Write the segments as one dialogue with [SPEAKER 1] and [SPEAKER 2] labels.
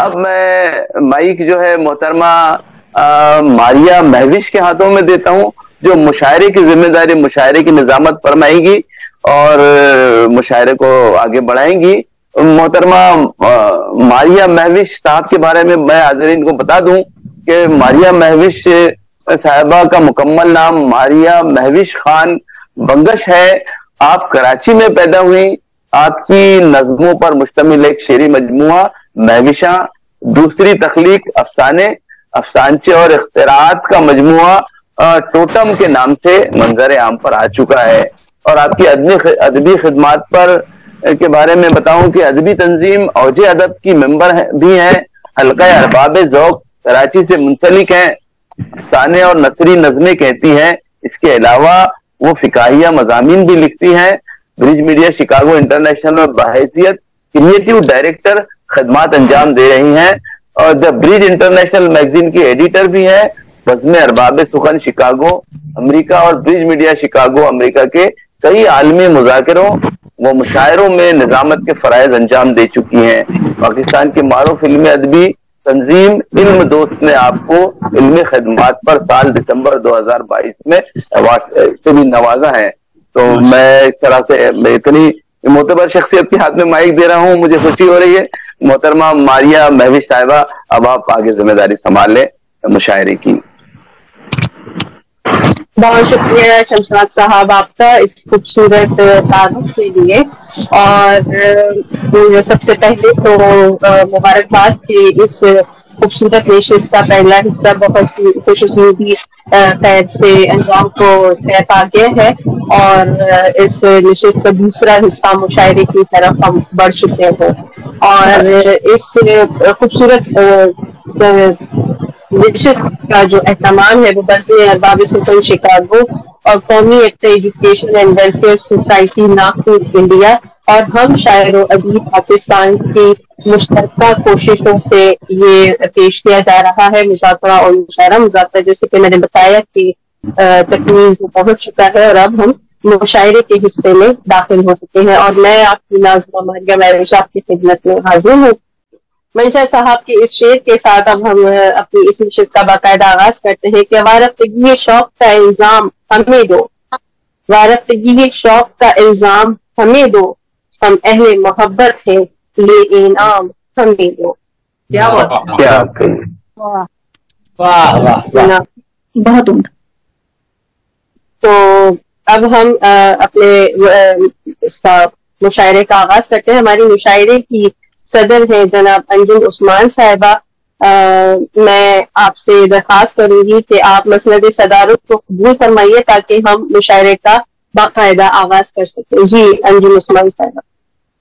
[SPEAKER 1] اب میں مائک جو ہے محترمہ ماریہ مہوش کے ہاتھوں میں دیتا ہوں، جو مشاعرے کی ذمہ داری، مشاعرے کی نظامت فرمائیں گی اور مشاعرے کو آگے بڑھائیں گی۔ محترمہ ماریہ مہوش صاحب کے بارے میں حاضرین کو بتا دوں کہ ماریہ مہوش صاحبہ کا مکمل نام ماریہ مہوش خان بنگش ہے۔ آپ کراچی میں پیدا ہوئی۔ آپ کی نظموں پر مشتمل ایک شعری مجموعہ مہوشاں، دوسری تخلیق افسانے، افسانچے اور اختراعات کا مجموعہ ٹوٹم کے نام سے منظر عام پر آ چکا ہے۔ اور آپ کی ادبی خدمات پر کے بارے میں بتاؤں کہ ادبی تنظیم اوج ادب کی ممبر بھی ہیں، حلقہ ارباب ذوق کراچی سے منسلک ہیں، افسانے اور نثری نظمیں کہتی ہیں۔ اس کے علاوہ وہ فقاہیہ مضامین بھی لکھتی ہیں۔ برج میڈیا شکاگو انٹرنیشنل میں بحیثیت کریٹو ڈائریکٹر خدمات انجام دے رہی ہیں اور دا برج انٹرنیشنل میگزین کی ایڈیٹر بھی ہیں۔ بزم ارباب سخن شکاگو امریکہ اور برج میڈیا شکاگو امریکہ کے کئی عالمی مذاکروں و مشاعروں میں نظامت کے فرائض انجام دے چکی ہیں۔ پاکستان کی معروف علمی ادبی تنظیم علم دوست نے آپ کو علمی خدمات پر سال دسمبر 2022 میں ایوارڈ سے بھی نوازا ہے۔ تو میں اس طرح سے اتنی معتبر شخصیت کے ہاتھ میں مائک دے رہا ہوں، مجھے خوشی ہو رہی ہے۔ محترمہ ماریہ مہوش صاحبہ، اب آپ آگے ذمہ داری سنبھال لیں مشاعرے کی۔
[SPEAKER 2] بہت شکریہ شمشاد صاحب آپ کا اس خوبصورت تعارف کے لیے، اور سب سے پہلے تو مبارکباد کہ اس خوبصورت نشست کا پہلا حصہ بہت خوش اسمودی خیر سے انجام کو طے پا گیا ہے، اور اس نشست کا دوسرا حصہ مشاعرے کی طرف ہم بڑھ چکے ہیں، اور اس خوبصورت نشست کا جو اہتمام ہے وہ بزم ارباب سخن شکاگو اور قومی education and welfare society Nagpur India اور ہم شاعر و ادیب پاکستان کی مشترکہ کوششوں سے یہ پیش کیا جا رہا ہے۔ مذاکرہ اور مشاعرہ، مذاکرہ جیسے کہ میں نے بتایا کہ تکمیل کو پہنچ چکا ہے اور اب ہم مشاعرے کے حصے میں داخل ہو سکتے ہیں، اور میں آپ کی ناظمہ ماریہ مہوش آپ کی خدمت میں حاضر ہوں۔ منشا صاحب کے اس شعر کے ساتھ اب ہم اپنی اس نشست کا باقاعدہ آغاز کرتے ہیں کہ وارفتگی شوق کا الزام ہمیں دو، وارفتگی شوق کا الزام ہمیں دو، ہم اہل محبت ہیں لے انعام ہمیں دو۔ کیا
[SPEAKER 3] بہت عمدہ۔
[SPEAKER 2] تو اب ہم اپنے اس کا مشاعرے کا آغاز کرتے ہیں۔ ہماری مشاعرے کی صدر ہیں جناب انجم عثمان صاحبہ۔ میں آپ سے درخواست کروں گی کہ آپ مسند صدارت کو قبول فرمائیے تاکہ ہم مشاعرے کا باقاعدہ آغاز کر سکیں۔ جی انجم عثمان صاحبہ۔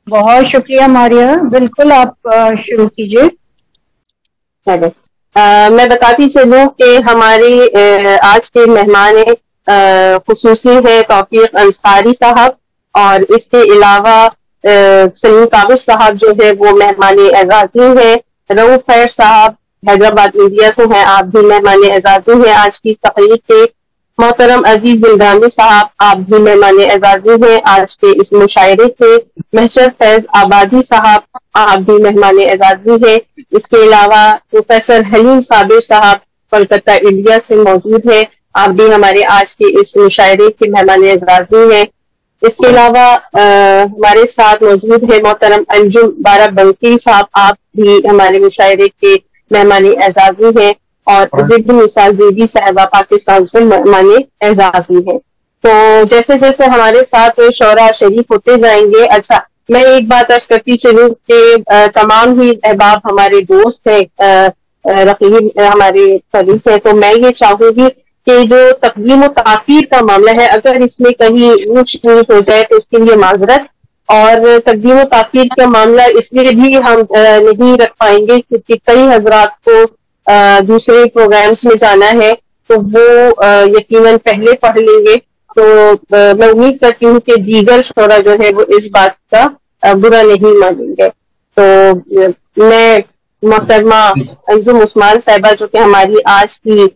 [SPEAKER 3] بہت شکریہ ماریہ، بالکل آپ شروع کیجیے۔
[SPEAKER 2] میں بتاتی چلوں کہ ہماری آج کے مہمان خصوصی ہے توفیق انصاری صاحب، اور اس کے علاوہ سلیم کاغذ صاحب جو ہے وہ مہمان اعزازی ہیں۔ رؤوف خیر صاحب حیدرآباد انڈیا سے ہیں، آپ بھی مہمان اعزازی ہیں آج کی اس تقریب کے۔ محترم عزیز بلدانی صاحب آپ بھی مہمان اعزازی ہیں آج کے اس مشاعرے کے۔ محشر فیض آبادی صاحب آپ بھی مہمان اعزازی ہیں۔ اس کے علاوہ پروفیسر حلیم صابر صاحب کولکتہ انڈیا سے موجود ہیں، آپ بھی ہمارے آج کے اس مشاعرے کے مہمان اعزازی ہیں۔ اس کے علاوہ ہمارے ساتھ موجود ہے محترم انجم بارہ بنکی صاحب، آپ بھی ہمارے مشاعرے کے مہمان اعزازی ہیں، اور ضد نساء زیدی صاحبہ پاکستان سے مہمان اعزازی ہیں۔ تو جیسے جیسے ہمارے ساتھ شعراء شریف ہوتے جائیں گے، اچھا میں ایک بات عرض کرتی چلوں کہ تمام ہی احباب ہمارے دوست ہیں، رقیب ہمارے خلیف ہیں، تو میں یہ چاہوں گی کہ جو تقدیم و تاخیر کا معاملہ ہے اگر اس میں کہیں اونچ نیچ ہو جائے تو اس کے لیے معذرت، اور تقدیم و تاخیر کا معاملہ اس لیے بھی ہم نہیں رکھ پائیں گے کیونکہ کئی حضرات کو دوسرے پروگرامز میں جانا ہے تو وہ یقیناً پہلے پڑھ لیں گے، تو میں امید کرتی ہوں کہ دیگر شعراء جو ہے وہ اس بات کا برا نہیں مانیں گے۔ تو میں محترمہ انجم عثمان صاحبہ جو کہ ہماری آج کی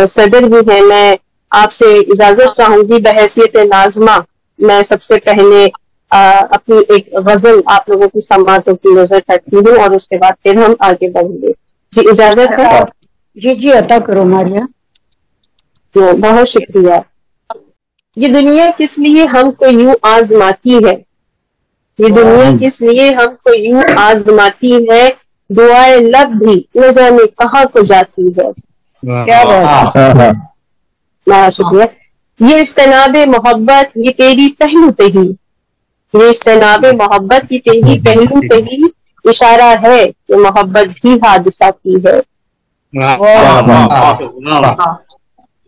[SPEAKER 2] صدر بھی ہیں، میں آپ سے اجازت چاہوں گی بحیثیت ناظمہ میں سب سے پہلے اپنی ایک غزل آپ لوگوں کی سماعتوں کی نظر کرتی ہوں اور اس کے بعد پھر ہم آگے بڑھیں گے. جی اجازت ہے؟
[SPEAKER 3] جی عطا کرو ماریا.
[SPEAKER 2] بہت شکریہ. یہ دنیا کس لیے ہم کو یوں آزماتی ہے، یہ دنیا کس لیے ہم کو یوں آزماتی ہے، دعائیں لب بھی نہ جانے کہاں کو جاتی ہے.
[SPEAKER 3] کیا بات ہے.
[SPEAKER 2] بہت شکریہ. یہ اجتناب محبت یہ تیری پہلو تہی، یہ اجتناب محبت یہ تیری پہلو تہی، اشارہ ہے کہ محبت بھی حادثہ کی ہے.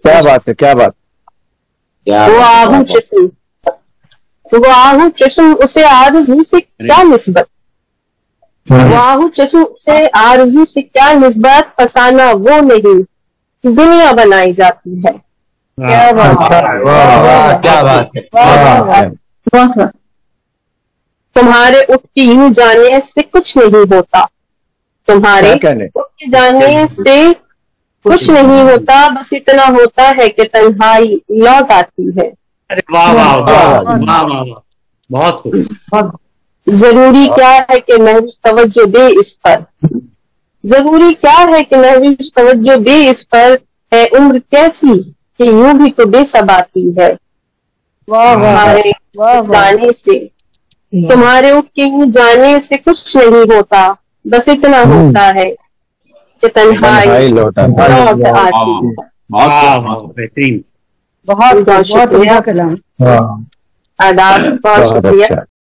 [SPEAKER 4] کیا بات ہے، کیا بات.
[SPEAKER 2] وہ آہو چشم، وہ آہو چشم اسے آرزو سے کیا نسبت، وہ آہو چشم سے آرزو سے کیا نسبت، فسانہ وہ نہیں دنیا بنائی جاتی ہے.
[SPEAKER 3] کیا بات ہے.
[SPEAKER 2] تمہارے اٹھ کے یوں جانے سے کچھ نہیں ہوتا، تمہارے اٹھ کے جانے سے کچھ نہیں ہوتا، بس اتنا ہوتا ہے کہ تنہائی لوٹ آتی ہے.
[SPEAKER 5] بہت
[SPEAKER 2] ضروری کیا ہے کہ محض توجہ دے اس پر، ضروری کیا ہے کہ محض توجہ دے اس پر، ہے عمر کیسی کہ یوں بھی تو بے ثباتی ہے. تمہارے جانے سے، تمہارے اٹھ کے یوں جانے سے کچھ نہیں ہوتا، بس اتنا ہوتا ہے کہ تنہائی لوٹ آتی ہے.
[SPEAKER 5] بہترین.
[SPEAKER 3] بہت شکریہ.
[SPEAKER 2] آداب. بہت شکریہ.